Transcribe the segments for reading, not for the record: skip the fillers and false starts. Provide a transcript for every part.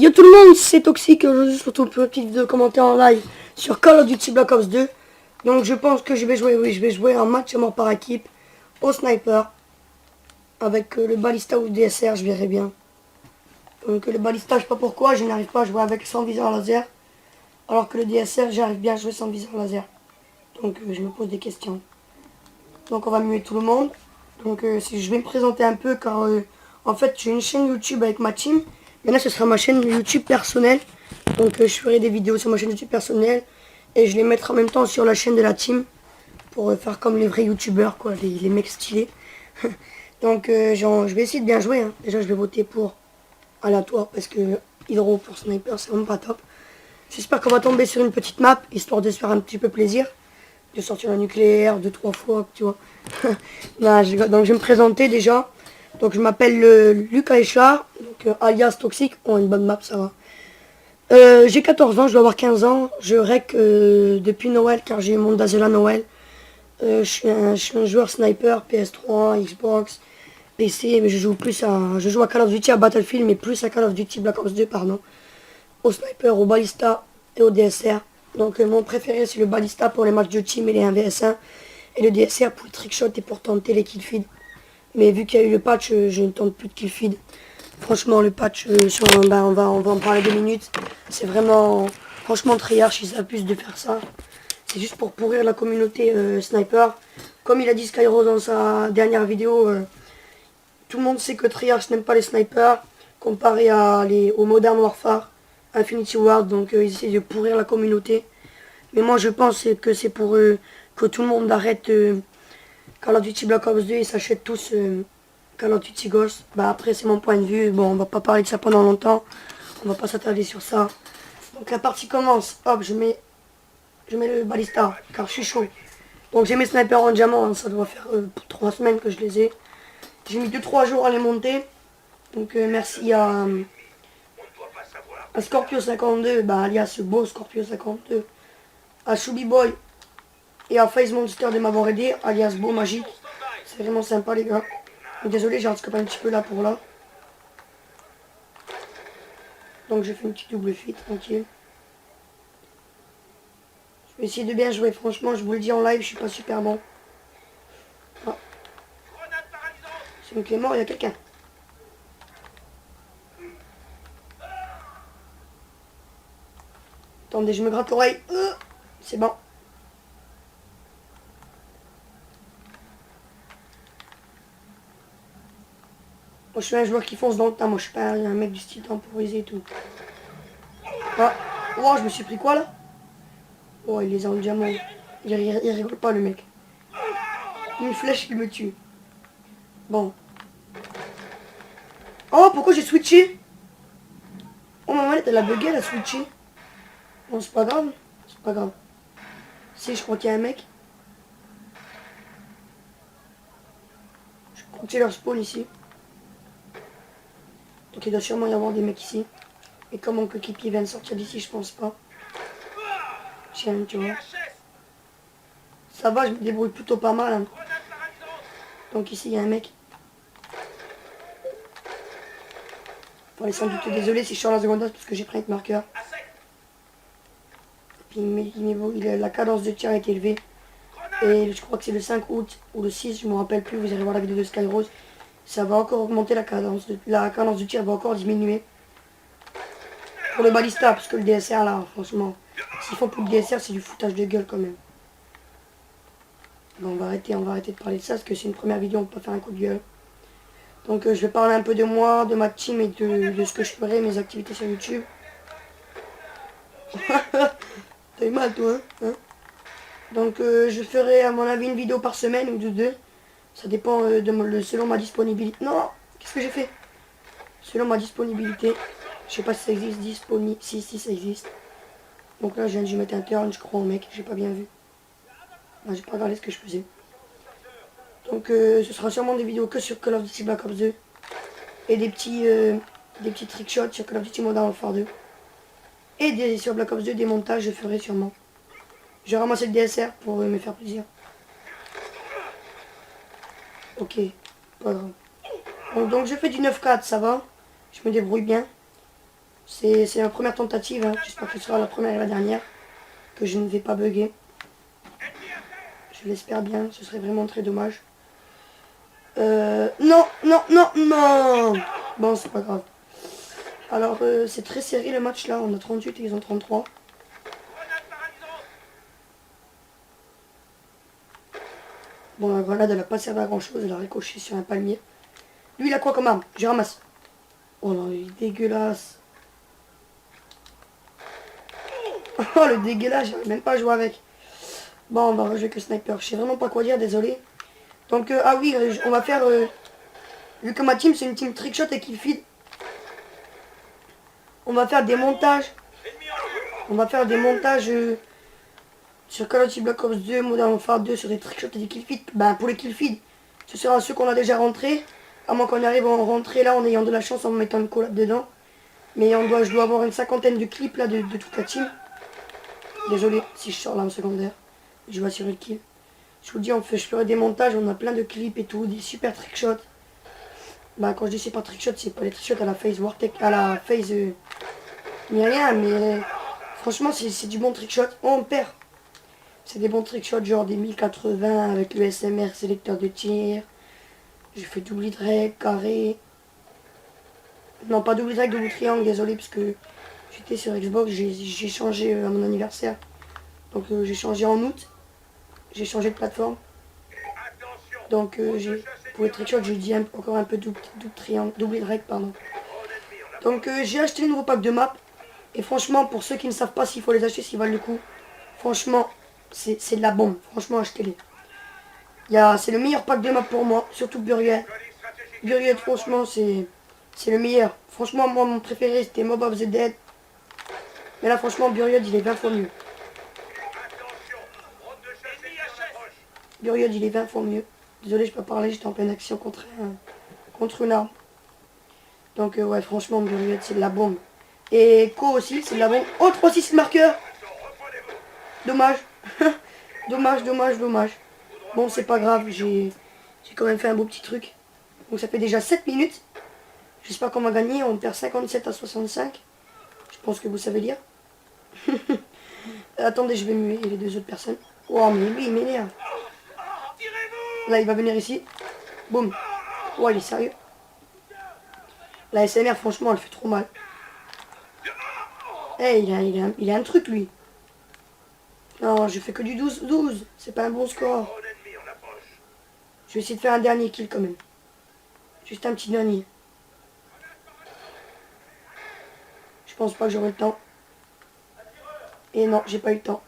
Yo tout le monde, c'est Toxique. Aujourd'hui, je se retrouve pour une petite vidéo commentaire en live sur Call of Duty Black Ops 2. Donc je pense que je vais jouer, oui, je vais jouer un match à mort par équipe au sniper avec le balista ou le DSR, je verrai bien. Donc le balista, je sais pas pourquoi, je n'arrive pas à jouer avec sans viseur laser, alors que le DSR, j'arrive bien à jouer sans viseur laser. Donc je me pose des questions. Donc on va muer tout le monde. Donc si je vais me présenter un peu car en fait j'ai une chaîne YouTube avec ma team. Mais là ce sera ma chaîne YouTube personnelle. Donc je ferai des vidéos sur ma chaîne YouTube personnelle. Et je les mettrai en même temps sur la chaîne de la team. Pour faire comme les vrais youtubeurs quoi, les mecs stylés. Donc je vais essayer de bien jouer. Hein. Déjà je vais voter pour aléatoire parce que Hydro pour sniper c'est vraiment pas top. J'espère qu'on va tomber sur une petite map, histoire de se faire un petit peu plaisir. De sortir le nucléaire 2-3 fois, tu vois. Non, donc je vais me présenter déjà. Donc je m'appelle Lucas Echard, donc alias Toxique. Oh, une bonne map, ça va. J'ai 14 ans, je dois avoir 15 ans. Je rec depuis Noël, car j'ai eu mon Dazzle à Noël. Je suis un joueur sniper, PS3, Xbox, PC, mais je joue à Call of Duty, à Battlefield, mais plus à Call of Duty Black Ops 2, pardon. Au sniper, au balista et au DSR. Donc mon préféré c'est le balista pour les matchs de team et les 1vs1. Et le DSR pour le trickshot et pour tenter les kill feed. Mais vu qu'il y a eu le patch, je ne tente plus de kill feed. Franchement le patch, on va en parler 2 minutes. C'est vraiment, franchement Treyarch ils abusent de faire ça. C'est juste pour pourrir la communauté sniper. Comme il a dit Skyrose dans sa dernière vidéo, tout le monde sait que Treyarch n'aime pas les snipers. Comparé au Modern Warfare. Infinity Ward, donc ils essaient de pourrir la communauté. Mais moi je pense que c'est pour que tout le monde arrête Call of Duty Black Ops 2 et s'achète tous Call of Duty Ghost. Bah après c'est mon point de vue, bon on va pas parler de ça pendant longtemps, on va pas s'attarder sur ça. Donc la partie commence, hop je mets le balista car je suis chaud. Donc j'ai mes snipers en diamant, hein, ça doit faire 3 semaines que je les ai. J'ai mis 2-3 jours à les monter. Donc merci à Scorpio 52, bah, alias ce beau Scorpio 52, à Chubby Boy et à Face Monster de m'avoir aidé, alias Beau Magique. C'est vraiment sympa les gars. Désolé, j'ai handicapé un petit peu là pour là. Donc j'ai fait une petite double feed, tranquille. Je vais essayer de bien jouer, franchement, je vous le dis en live, je suis pas super bon. Ah. C'est une clé mort, il y a quelqu'un. Attendez, je me gratte l'oreille. C'est bon. Moi je suis un joueur qui fonce dans le temps, moi je suis pas un mec du style temporisé et tout. Ah, oh je me suis pris quoi là? Oh il les a en diamant. Il rigole pas le mec. Une flèche il me tue. Bon. Oh pourquoi j'ai switché? Oh ma manette elle a bugué, elle a switché. Bon c'est pas grave. C'est pas grave. Si je crois qu'il y a un mec. Je vais compter leur spawn ici. Donc il doit sûrement y avoir des mecs ici. Et comme mon coéquipier vient de sortir d'ici, je pense pas. Tiens, tu vois. Ça va, je me débrouille plutôt pas mal. Hein. Donc ici, il y a un mec. Enfin, sans doute désolé si je suis en la seconde parce que j'ai pris un marqueur. Puis la cadence de tir est élevée. Et je crois que c'est le 5 août ou le 6, je me rappelle plus. Vous allez voir la vidéo de Skyrose. Ça va encore augmenter la cadence. La cadence de tir va encore diminuer. Pour le balista, parce que le DSR là, franchement. S'il faut pour le DSR, c'est du foutage de gueule quand même. Bon, on va arrêter de parler de ça, parce que c'est une première vidéo, on peut pas faire un coup de gueule. Donc je vais parler un peu de moi, de ma team et de ce que je ferai, mes activités sur YouTube. T'as eu mal toi, hein? Donc je ferai à mon avis une vidéo par semaine ou deux. Ça dépend selon ma disponibilité. Non, qu'est-ce que j'ai fait? Selon ma disponibilité. Je sais pas si ça existe, si ça existe. Donc là je viens de mettre un turn, je crois au mec, j'ai pas bien vu. J'ai pas regardé ce que je faisais. Donc ce sera sûrement des vidéos que sur Call of Duty Black Ops 2. Et des petits trickshots sur Call of Duty Modern Warfare 2. Et sur Black Ops 2 des montages je ferai sûrement. Je vais ramasser le DSR pour me faire plaisir. Ok, pas grave. Bon, donc je fais du 9-4, ça va. Je me débrouille bien. C'est ma première tentative, hein. J'espère que ce sera la première et la dernière. Que je ne vais pas bugger. Je l'espère bien, ce serait vraiment très dommage. Non, non, non, non. Bon, c'est pas grave. Alors, c'est très serré le match là. On a 38 et ils ont 33. Bon, la grenade, elle a pas servi à grand chose. Elle a ricoché sur un palmier. Lui, il a quoi comme arme? Je ramasse. Oh non, il est dégueulasse. Oh, le dégueulasse, j'arrive même pas à jouer avec. Bon, on va rejouer que sniper. Je sais vraiment pas quoi dire, désolé. Donc, ah oui, on va faire... vu que ma team, c'est une team trickshot et kill feed. On va faire des montages. On va faire des montages sur Call of Duty Black Ops 2, Modern Warfare 2, sur des trickshots et des kill feed. Ben, pour les kill feed, ce sera ceux qu'on a déjà rentrés. À moins qu'on arrive à en rentrer là en ayant de la chance en mettant une collab dedans. Mais je dois avoir une cinquantaine de clips là de toute la team. Désolé si je sors là en secondaire. Je vais assurer le kill. Je vous dis, je ferai des montages, on a plein de clips et tout, des super trickshots. Bah quand je dis c'est pas trickshot, c'est pas les trickshots à la phase Wartech, à la phase ni rien, mais franchement c'est du bon trickshot. Oh, on perd. C'est des bons trickshots genre des 1080 avec le SMR sélecteur de tir. J'ai fait double Y, carré. Non pas double Y, double triangle, désolé parce que j'étais sur Xbox, j'ai changé à mon anniversaire. Donc j'ai changé en août. J'ai changé de plateforme. Donc pour les trickshots, j'ai dit encore un peu double triangle, double Y, pardon. Donc j'ai acheté les nouveaux packs de map. Et franchement, pour ceux qui ne savent pas s'il faut les acheter, s'ils valent le coup, franchement, c'est de la bombe. Franchement, achetez-les. C'est le meilleur pack de map pour moi, surtout Buried. Buried, franchement, c'est le meilleur. Franchement, moi, mon préféré, c'était Mob of the Dead. Mais là, franchement, Buried, il est 20 fois mieux. Buried, il est 20 fois mieux. Désolé, je peux pas parler, j'étais en pleine action contre une arme. Donc, ouais, franchement, Buried, c'est de la bombe. Et Co aussi, c'est de la bombe. Oh, 3-6 marqueur. Dommage. Dommage, dommage, dommage. Bon, c'est pas grave, j'ai quand même fait un beau petit truc. Donc ça fait déjà 7 minutes. J'espère qu'on va gagner. On perd 57 à 65. Je pense que vous savez lire. Attendez, je vais muer les deux autres personnes. Oh, mais lui, il m'énerve. Là, il va venir ici. Boum. Oh, il est sérieux. La SMR, franchement, elle fait trop mal. Eh, hey, il a un truc, lui. Non, je fais que du 12-12. C'est pas un bon score. Je vais essayer de faire un dernier kill quand même. Juste un petit dernier. Je pense pas que j'aurai le temps. Et non, j'ai pas eu le temps.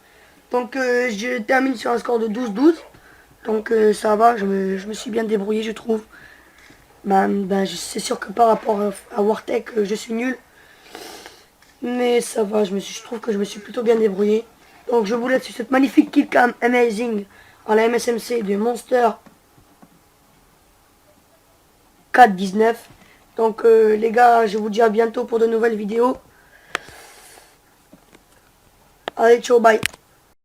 Donc je termine sur un score de 12-12. Donc ça va, je me suis bien débrouillé, je trouve. C'est sûr que par rapport à Wartech, je suis nul. Mais ça va, je trouve que je me suis plutôt bien débrouillé. Donc je vous laisse sur cette magnifique killcam amazing en la MSMC de Monster 419. Donc les gars, je vous dis à bientôt pour de nouvelles vidéos. Allez, ciao, bye.